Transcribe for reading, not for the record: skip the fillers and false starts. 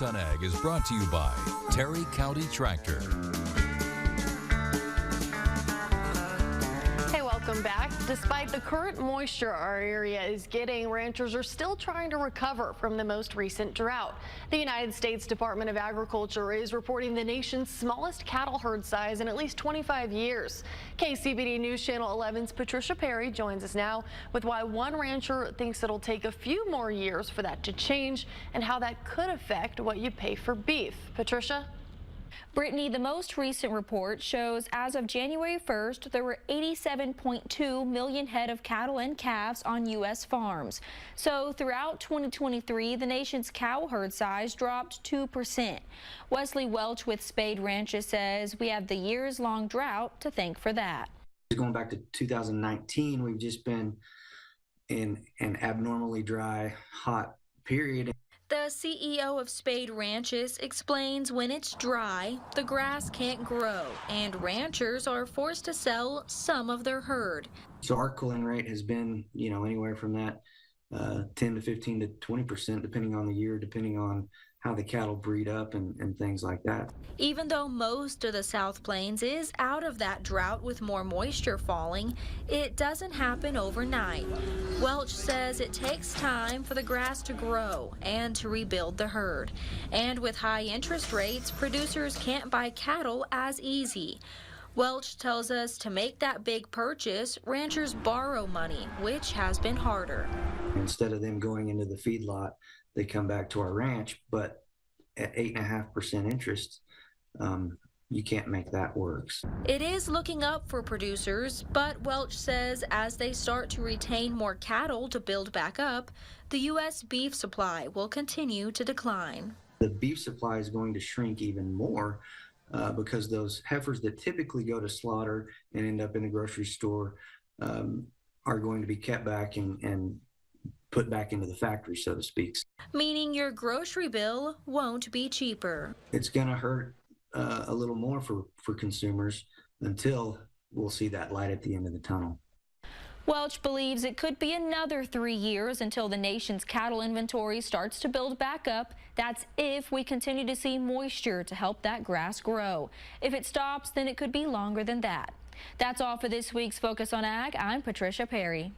on Ag is brought to you by Terry County Tractor. Hey, welcome back. Despite the current moisture our area is getting, ranchers are still trying to recover from the most recent drought. The United States Department of Agriculture is reporting the nation's smallest cattle herd size in at least 25 years. KCBD News Channel 11's Patricia Perry joins us now with why one rancher thinks it'll take a few more years for that to change and how that could affect what you pay for beef. Patricia? Brittany, the most recent report shows as of January 1st, there were 87.2 million head of cattle and calves on U.S. farms. So throughout 2023, the nation's cow herd size dropped 2%. Wesley Welch with Spade Ranches says we have the years-long drought to thank for that. Going back to 2019, we've just been in an abnormally dry, hot period. The CEO of Spade Ranches explains when it's dry, the grass can't grow, and ranchers are forced to sell some of their herd. So our culling rate has been, anywhere from that 10 to 15 to 20%, depending on the year, depending on how the cattle breed up and things like that. Even though most of the South Plains is out of that drought with more moisture falling, it doesn't happen overnight. Welch says it takes time for the grass to grow and to rebuild the herd. And with high interest rates, producers can't buy cattle as easy. Welch tells us to make that big purchase, ranchers borrow money, which has been harder. Instead of them going into the feedlot, they come back to our ranch, but at 8.5% interest, you can't make that work. It is looking up for producers, but Welch says as they start to retain more cattle to build back up, the U.S. beef supply will continue to decline. The beef supply is going to shrink even more because those heifers that typically go to slaughter and end up in the grocery store are going to be kept back and put back into the factory, so to speak. Meaning your grocery bill won't be cheaper. It's going to hurt a little more for consumers until we'll see that light at the end of the tunnel. Welch believes it could be another 3 years until the nation's cattle inventory starts to build back up. That's if we continue to see moisture to help that grass grow. If it stops, then it could be longer than that. That's all for this week's Focus on Ag. I'm Patricia Perry.